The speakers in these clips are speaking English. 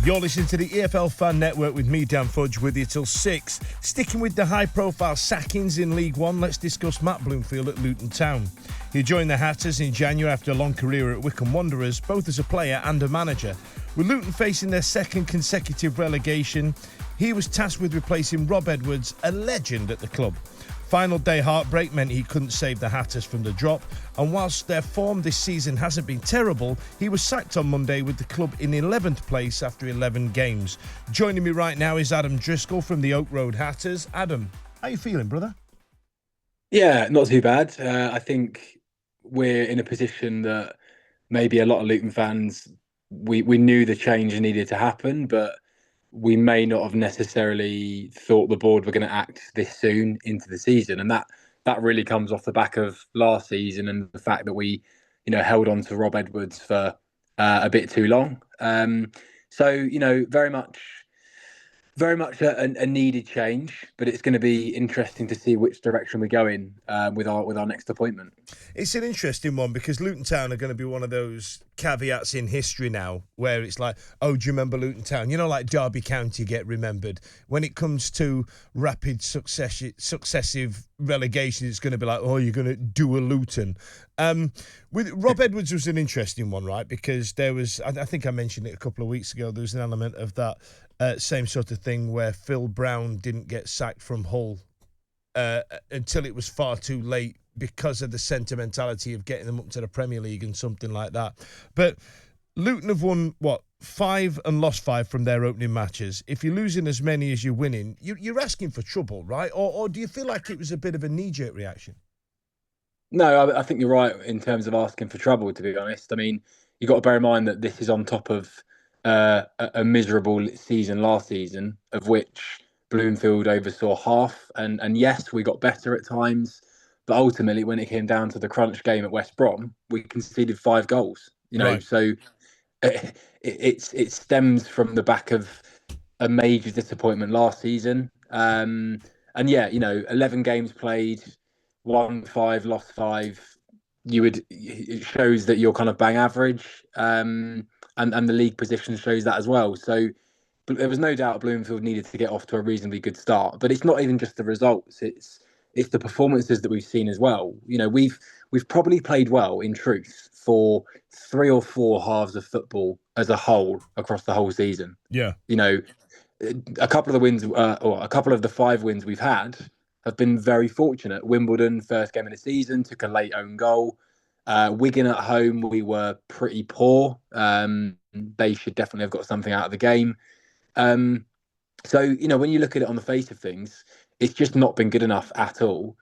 You're listening to the EFL Fan Network with me, Dan Fudge, with you till 6. Sticking with the high-profile sackings in League One, let's discuss Matt Bloomfield at Luton Town. He joined the Hatters in January after a long career at Wycombe Wanderers, both as a player and a manager. With Luton facing their second consecutive relegation, he was tasked with replacing Rob Edwards, a legend at the club. Final day heartbreak meant he couldn't save the Hatters from the drop, and whilst their form this season hasn't been terrible, he was sacked on Monday with the club in 11th place after 11 games. Joining me right now is Adam Driscoll from the Oak Road Hatters. Adam, how you feeling, brother? Yeah, not too bad. I think we're in a position that maybe a lot of Luton fans, we knew the change needed to happen, but we may not have necessarily thought the board were going to act this soon into the season. And that really comes off the back of last season and the fact that we, held on to Rob Edwards for a bit too long. So, very much a needed change, but it's going to be interesting to see which direction we go in with our next appointment. It's an interesting one because Luton Town are going to be one of those caveats in history now where it's like, oh, do you remember Luton Town? Like Derby County get remembered. When it comes to rapid successive relegation, it's going to be like, oh, you're going to do a Luton. With Rob Edwards was an interesting one, right? Because there was, I think I mentioned it a couple of weeks ago, there was an element of that same sort of thing where Phil Brown didn't get sacked from Hull until it was far too late because of the sentimentality of getting them up to the Premier League and something like that. But Luton have won, 5 and lost 5 from their opening matches. If you're losing as many as you're winning, you're asking for trouble, right? Or do you feel like it was a bit of a knee-jerk reaction? No, I think you're right in terms of asking for trouble, to be honest. I mean, you've got to bear in mind that this is on top of a miserable season last season, of which Bloomfield oversaw half. And yes, we got better at times. But ultimately, when it came down to the crunch game at West Brom, we conceded 5 goals. Right. So it stems from the back of a major disappointment last season. And yeah, 11 games played, won 5, lost 5. It shows that you're kind of bang average. And the league position shows that as well. So there was no doubt Bloomfield needed to get off to a reasonably good start. But it's not even just the results. It's the performances that we've seen as well. We've probably played well, in truth, for 3 or 4 halves of football as a whole across the whole season. Yeah. A couple of the wins, or a couple of the 5 wins we've had have been very fortunate. Wimbledon, first game of the season, took a late own goal. Wigan at home, we were pretty poor. They should definitely have got something out of the game. So, when you look at it on the face of things, it's just not been good enough at all.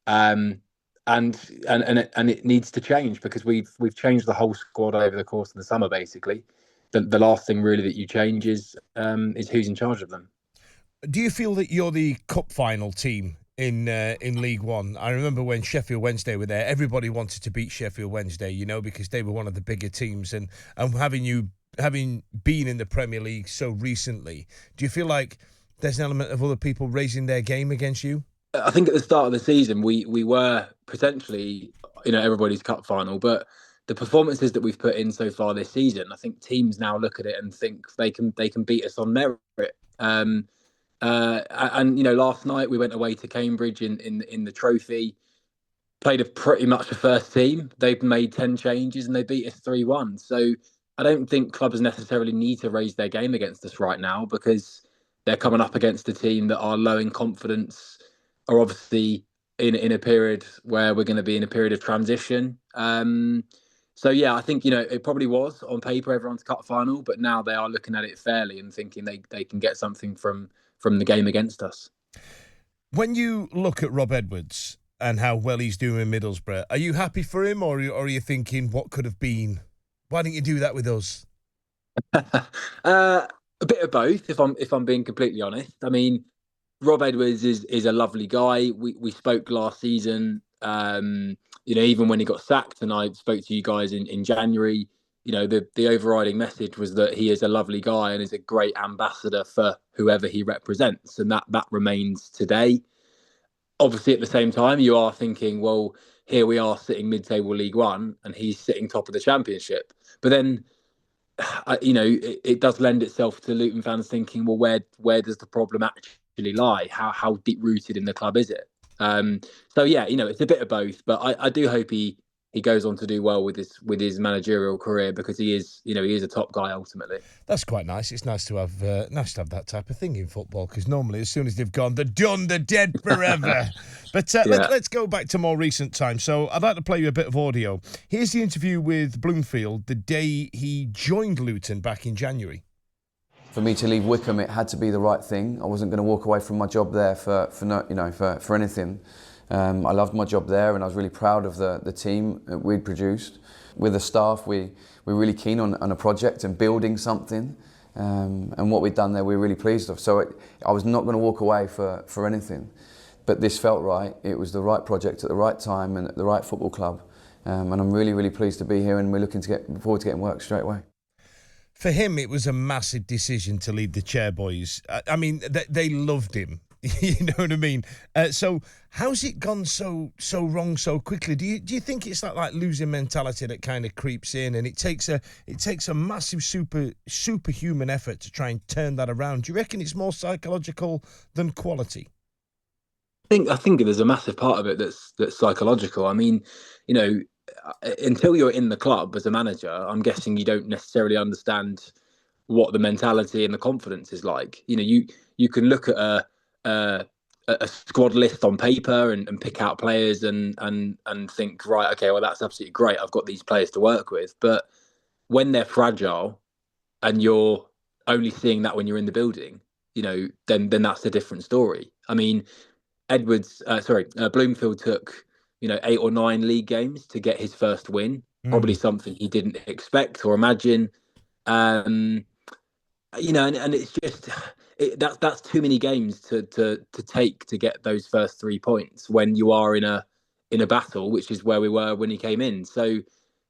And it needs to change because we've changed the whole squad over the course of the summer, basically. The last thing really that you change is who's in charge of them. Do you feel that you're the cup final team in League One? I remember when Sheffield Wednesday were there, everybody wanted to beat Sheffield Wednesday, because they were one of the bigger teams. And having been in the Premier League so recently, do you feel like there's an element of other people raising their game against you? I think at the start of the season, we were potentially, everybody's cup final, but the performances that we've put in so far this season, I think teams now look at it and think they can beat us on merit. And last night we went away to Cambridge in the trophy, played a pretty much a first team. They've made 10 changes and they beat us 3-1. So I don't think clubs necessarily need to raise their game against us right now because they're coming up against a team that are low in confidence, are obviously in a period where we're going to be in a period of transition. So yeah, I think it probably was on paper everyone's cup final, but now they are looking at it fairly and thinking they can get something from the game against us. When you look at Rob Edwards and how well he's doing in Middlesbrough, are you happy for him, or are you thinking what could have been? Why didn't you do that with us? A bit of both, if I'm being completely honest. I mean, Rob Edwards is a lovely guy. We spoke last season, even when he got sacked, and I spoke to you guys in January. The overriding message was that he is a lovely guy and is a great ambassador for whoever he represents, and that remains today. Obviously, at the same time, you are thinking, well, here we are sitting mid-table League One, and he's sitting top of the Championship. But then it does lend itself to Luton fans thinking, well, where does the problem actually lie? How deep rooted in the club is it? Um, so yeah, it's a bit of both, but I do hope he goes on to do well with his managerial career, because he is a top guy ultimately. That's quite nice. It's nice to have that type of thing in football, because normally as soon as they've gone, they're done, they're dead forever. But Yeah. let's go back to more recent times. So I'd like to play you a bit of audio. Here's the interview with Bloomfield the day he joined Luton back in January. For me to leave Wickham, it had to be the right thing. I wasn't going to walk away from my job there for anything. I loved my job there, and I was really proud of the team that we'd produced. With the staff, we were really keen on a project and building something, and what we'd done there, we were really pleased of. So I was not going to walk away for anything, but this felt right. It was the right project at the right time and at the right football club, and I'm really, really pleased to be here, and we're looking to get forward to getting work straight away. For him, it was a massive decision to lead the Chairboys. I mean, they loved him. You know what I mean? So how's it gone so wrong so quickly? Do you think it's like losing mentality that kind of creeps in, and it takes a massive superhuman effort to try and turn that around? Do you reckon it's more psychological than quality? I think there's a massive part of it that's psychological. I mean, until you're in the club as a manager, I'm guessing you don't necessarily understand what the mentality and the confidence is like. You can look at a squad list on paper and pick out players and think, right, okay, well, that's absolutely great. I've got these players to work with. But when they're fragile and you're only seeing that when you're in the building, then that's a different story. I mean, Bloomfield took 8 or 9 league games to get his first win. Probably something he didn't expect or imagine. And it's just that's too many games to take to get those first 3 points when you are in a battle, which is where we were when he came in. So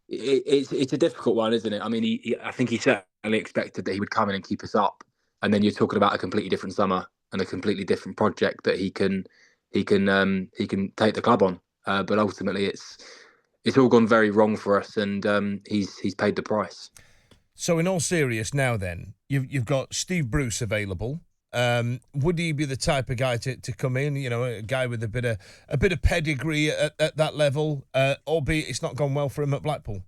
it's a difficult one, isn't it? I mean, I think he certainly expected that he would come in and keep us up, and then you're talking about a completely different summer and a completely different project that he can take the club on. But ultimately, it's all gone very wrong for us, and he's paid the price. So in all seriousness now then, you've got Steve Bruce available. Would he be the type of guy to come in, a guy with a bit of pedigree at that level, albeit it's not gone well for him at Blackpool?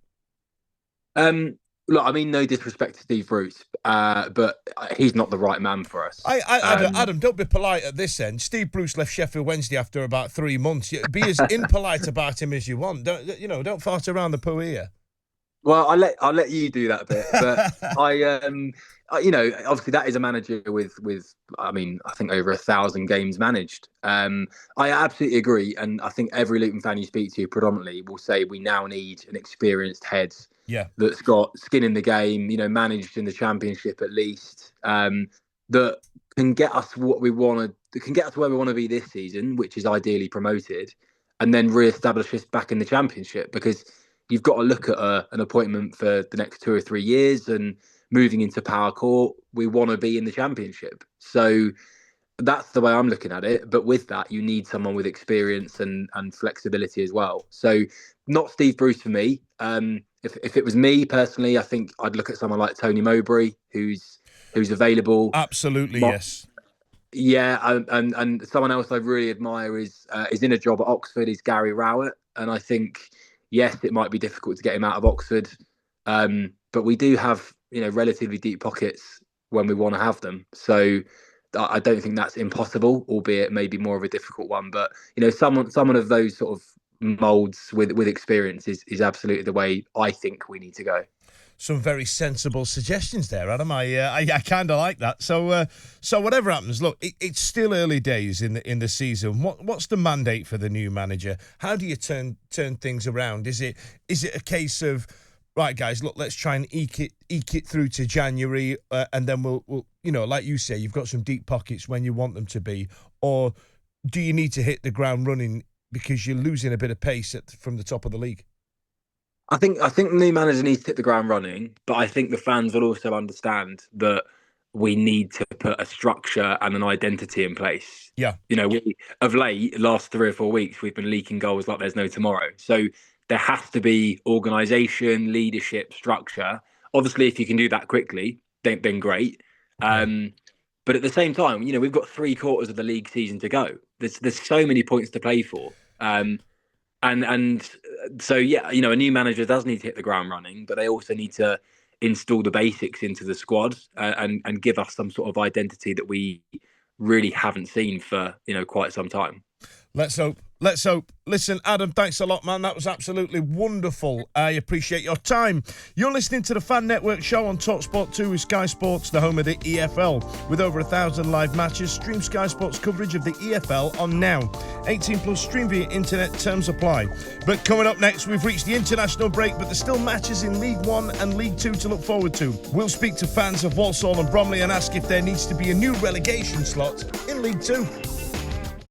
Look, I mean, no disrespect to Steve Bruce, but he's not the right man for us. Adam, don't be polite at this end. Steve Bruce left Sheffield Wednesday after about 3 months. Be as impolite about him as you want. Don't fart around the poo here. Well, I'll let you do that bit, but obviously that is a manager with I mean, I think over 1,000 games managed. I absolutely agree, and I think every Luton fan you speak to predominantly will say we now need an experienced head, that's got skin in the game, managed in the Championship at least, that can get us what we want to, can get us where we want to be this season, which is ideally promoted, and then re-establish us back in the Championship, because you've got to look at an appointment for the next 2 or 3 years, and moving into Power Court, we want to be in the Championship. So that's the way I'm looking at it. But with that, you need someone with experience and flexibility as well. So not Steve Bruce for me. If it was me personally, I think I'd look at someone like Tony Mowbray, who's available. Absolutely, yes. Yeah, and someone else I really admire is in a job at Oxford is Gary Rowett, and I think, yes, it might be difficult to get him out of Oxford, but we do have relatively deep pockets when we want to have them. So I don't think that's impossible, albeit maybe more of a difficult one. But someone of those sort of moulds with experience is absolutely the way I think we need to go. Some very sensible suggestions there, Adam. I kind of like that. So whatever happens, look, it's still early days in the season. What's the mandate for the new manager? How do you turn things around? Is it a case of, right, guys, look, let's try and eke it through to January, and then we'll like you say, you've got some deep pockets when you want them to be, or do you need to hit the ground running because you're losing a bit of pace from the top of the league? I think the new manager needs to hit the ground running, but I think the fans will also understand that we need to put a structure and an identity in place. Yeah. Of late, last 3 or 4 weeks, we've been leaking goals like there's no tomorrow. So there has to be organisation, leadership, structure. Obviously, if you can do that quickly, then great. But at the same time, we've got 3/4 of the league season to go. There's so many points to play for. And so, yeah, a new manager does need to hit the ground running, but they also need to install the basics into the squad and give us some sort of identity that we really haven't seen for, quite some time. Let's hope. Listen, Adam, thanks a lot, man. That was absolutely wonderful. I appreciate your time. You're listening to the Fan Network show on TalkSport 2 with Sky Sports, the home of the EFL. With over 1,000 live matches, stream Sky Sports coverage of the EFL on Now. 18 plus stream via internet, terms apply. But coming up next, we've reached the international break, but there's still matches in League 1 and League 2 to look forward to. We'll speak to fans of Walsall and Bromley and ask if there needs to be a new relegation slot in League 2.